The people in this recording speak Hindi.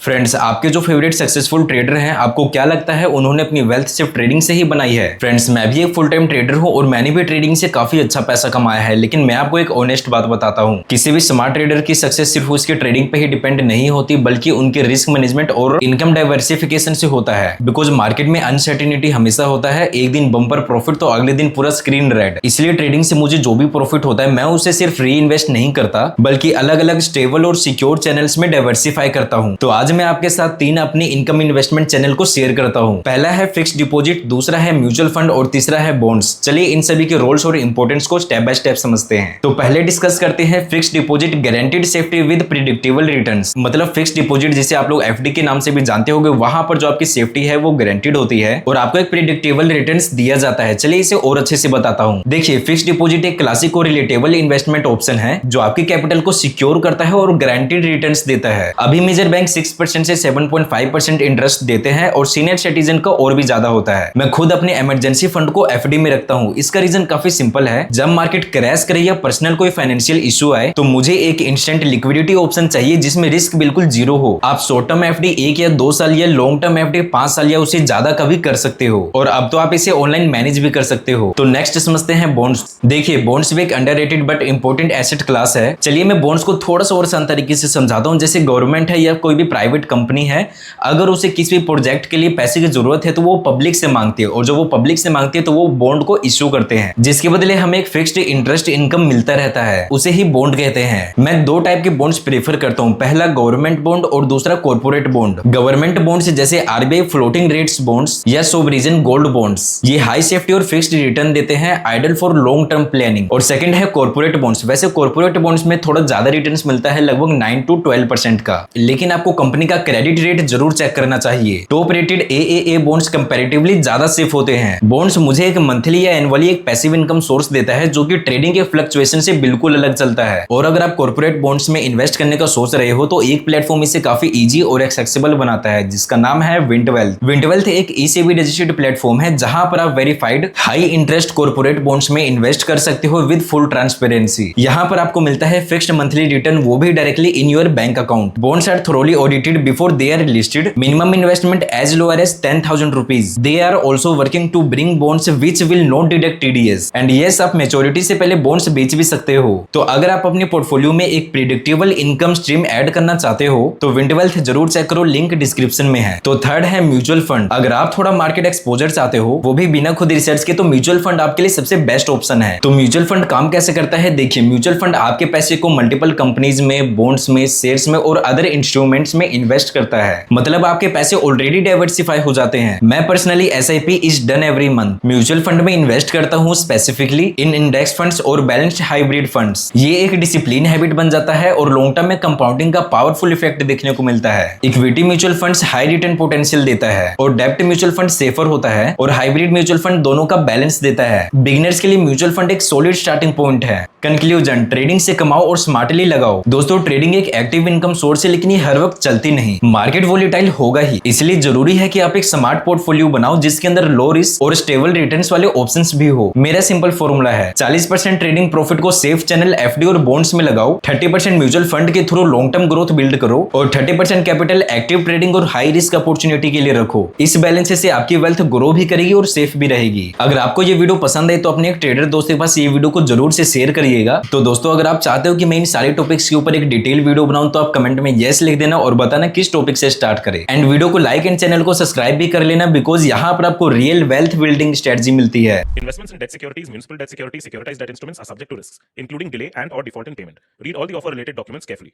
फ्रेंड्स, आपके जो फेवरेट सक्सेसफुल ट्रेडर हैं, आपको क्या लगता है उन्होंने अपनी वेल्थ सिर्फ ट्रेडिंग से ही बनाई है? फ्रेंड्स, मैं भी एक फुल टाइम ट्रेडर हूं और मैंने भी ट्रेडिंग से काफी अच्छा पैसा कमाया है। लेकिन मैं आपको एक ऑनेस्ट बात बताता हूं, किसी भी स्मार्ट ट्रेडर की सक्सेस सिर्फ उसके ट्रेडिंग पे ही डिपेंड नहीं होती, बल्कि उनके रिस्क मैनेजमेंट और इनकम डाइवर्सिफिकेशन से होता है। बिकॉज मार्केट में अनसर्टिनिटी हमेशा होता है, एक दिन बम्पर प्रॉफिट तो अगले दिन पूरा स्क्रीन रेड। इसलिए ट्रेडिंग से मुझे जो भी प्रॉफिट होता है, मैं उसे सिर्फ री इन्वेस्ट नहीं करता, बल्कि अलग अलग स्टेबल और सिक्योर चैनल्स में डाइवर्सिफाई करता हूं। तो आज मैं आपके साथ 3 अपनी इनकम इन्वेस्टमेंट चैनल को शेयर करता हूं। पहला है फिक्स्ड डिपॉजिट, दूसरा है म्यूचुअल फंड और तीसरा है बॉन्ड्स। चलिए इन सभी के रोल्स और इंपॉर्टेंस को स्टेप बाय स्टेप समझते हैं। तो पहले डिस्कस करते हैं fixed deposit, guaranteed safety with predictable returns. मतलब फिक्स्ड डिपॉजिट जिसे आप लोग एफडी के नाम से भी जानते होंगे, वहां पर जो आपकी सेफ्टी है वो गारंटीड होती है और आपको एक प्रिडिक्टेबल रिटर्न्स दिया जाता है। चलिए इसे और अच्छे से बताता हूं। देखिए, फिक्स्ड डिपॉजिट एक क्लासिक और रिलेटेबल इन्वेस्टमेंट ऑप्शन है जो आपकी कैपिटल को सिक्योर करता है और गारंटीड रिटर्न्स देता है। अभी मेजर बैंक 6% से 7.5% इंटरेस्ट देते हैं और सीनियर सिटीजन का और भी ज्यादा होता है। मैं खुद अपने इमरजेंसी फंड को एफडी में रखता हूं। इसका रीजन काफी सिंपल है, जब मार्केट क्रैश करे या पर्सनल कोई फाइनेंशियल इशू आए तो मुझे एक इंस्टेंट लिक्विडिटी ऑप्शन चाहिए जिसमें रिस्क बिल्कुल जीरो हो। आप शॉर्ट टर्म एफडी 1 या 2 साल या लॉन्ग टर्म एफडी 5 साल या उससे ज्यादा कभी कर सकते हो, और अब तो आप इसे ऑनलाइन मैनेज भी कर सकते हो। तो नेक्स्ट समझते हैं बॉन्ड्स। देखिए, बॉन्ड्स भी एक underrated but important asset class है। चलिए मैं बॉन्ड्स को थोड़ा सा और आसान तरीके से समझाता हूं। जैसे गवर्नमेंट है या कोई भी प्राइवेट कंपनी है, अगर उसे किसी भी प्रोजेक्ट के लिए पैसे की जरूरत है तो वो पब्लिक से मांगती है, और जो वो पब्लिक से मांगती है तो वो बॉन्ड को इश्यू करते हैं, जिसके बदले हमें एक फिक्स्ड इंटरेस्ट इनकम मिलता रहता है। उसे ही बॉन्ड कहते हैं। मैं 2 टाइप के बॉन्ड्स प्रेफर करता हूं, पहला गवर्नमेंट बॉन्ड और दूसरा कॉर्पोरेट बॉन्ड। गवर्नमेंट बॉन्ड्स जैसे आरबीआई फ्लोटिंग रेट्स बॉन्ड्स या सोवरिजन गोल्ड बॉन्ड्स, ये हाई सेफ्टी और फिक्स्ड रिटर्न देते हैं, ideal for long term planning. और सेकंड है कॉर्पोरेट बॉन्ड्स। वैसे कॉर्पोरेट बॉन्ड्स में थोड़ा ज्यादा रिटर्न्स मिलता है, लगभग 9 to 12% का, लेकिन आपको कंपनी का क्रेडिट रेट जरूर चेक करना चाहिए। टॉप रेटेड एएए बॉन्ड्स कंपैरेटिवली ज्यादा सेफ होते हैं। बॉन्ड्स मुझे एक मंथली या एनुअली एक पैसिव इनकम सोर्स देता है जो कि ट्रेडिंग के फ्लक्चुएशन से बिल्कुल अलग चलता है। और अगर आप कॉर्पोरेट बॉन्ड्स में इन्वेस्ट करने का सोच रहे हो तो एक प्लेटफॉर्म इसे काफी इजी और एक्सेसिबल बनाता है, जिसका नाम है विंटवेल्थ। विंटवेल्थ एक ईसीबी रजिस्टर्ड प्लेटफॉर्म है जहां पर आप verified high interest corporate bonds में इन्वेस्ट कर सकते हो विद फुल ट्रांसपेरेंसी। यहां पर आपको मिलता है फिक्स्ड मंथली रिटर्न, वो भी directly in your bank account. Bonds are thoroughly audited before they are listed. Minimum investment as low as 10,000 rupees. They are also working to bring bonds which will not deduct TDS. And yes, आप मेच्योरिटी से पहले बॉन्ड्स बेच भी सकते हो। तो अगर आप अपने पोर्टफोलियो में एक प्रिडिक्टेबल इनकम स्ट्रीम ऐड करना चाहते हो तो विंटवेल्थ जरूर चेक करो, लिंक डिस्क्रिप्शन में है। तो थर्ड है म्यूचुअल फंड। अगर आप थोड़ा मार्केट एक्सपोजर चाहते हो, वो भी बिना खुद रिसर्च के, तो म्यूचुअल फंड आपके लिए सबसे बेस्ट ऑप्शन है। तो म्यूचुअल फंड काम कैसे करता है? देखिए, म्यूचुअल फंड आपके पैसे को मल्टीपल कंपनीज में, बॉन्ड्स में, शेयर्स में और अदर इंस्ट्रूमेंट्स में इन्वेस्ट करता है। मतलब आपके पैसे ऑलरेडी डाइवर्सिफाई हो जाते हैं। मैं personally SIP is done every month. Mutual fund में इन्वेस्ट करता हूँ स्पेसिफिकली इन इंडेक्स फंड्स और बैलेंस्ड हाइब्रिड फंड्स। ये एक डिसिप्लिन हैबिट बन जाता है और लॉन्ग टर्म में कंपाउंडिंग का पावरफुल इफेक्ट देखने को मिलता है। Equity mutual funds high return potential देता है और डेब्ट म्यूचुअल फंड सेफर होता है, और हाइब्रिड म्यूचुअल फंड दोनों का बैलेंस देता है। बिगिनर्स के लिए म्यूचुअल फंड एक सॉलिड स्टार्टिंग पॉइंट है। कंक्लूजन, ट्रेडिंग से कमाओ और स्मार्टली लगाओ। दोस्तों, ट्रेडिंग एक एक्टिव इनकम सोर्स है, लेकिन ये हर वक्त चलती नहीं। मार्केट वोलेटाइल होगा ही, इसलिए जरूरी है कि आप एक स्मार्ट पोर्टफोलियो बनाओ जिसके अंदर लो रिस्क और स्टेबल रिटर्न्स वाले ऑप्शंस भी हो। मेरा सिंपल फॉर्मूला है, 40% ट्रेडिंग प्रॉफिट को सेफ चैनल एफडी और बॉन्ड्स में लगाओ, 30% म्यूचुअल फंड के through long term growth build करो और 30% कैपिटल एक्टिव ट्रेडिंग और हाई रिस्क अपॉर्चुनिटी के लिए रखो। इस बैलेंस से आपकी वेल्थ ग्रो भी करेगी और सेफ भी रहेगी। अगर आपको ये वीडियो पसंद है तो अपने एक ट्रेडर दोस्त के पास ये वीडियो को जरूर से शेयर करिएगा। तो दोस्तों, अगर आप चाहते हो कि मैं इन सारे टॉपिक्स के ऊपर एक डिटेल वीडियो बनाऊं तो आप कमेंट में यस लिख देना और बताना किस टॉपिक से स्टार्ट करें। एंड वीडियो को लाइक एंड चैनल को सब्सक्राइब भी कर लेना, बिकॉज यहाँ पर आपको रियल वेल्थ बिल्डिंग स्ट्रेटजी मिलती है। Investments in debt securities, municipal debt securities, securitized debt instruments are subject to risks, including delay and/or default in payment. Read all the offer-related documents carefully.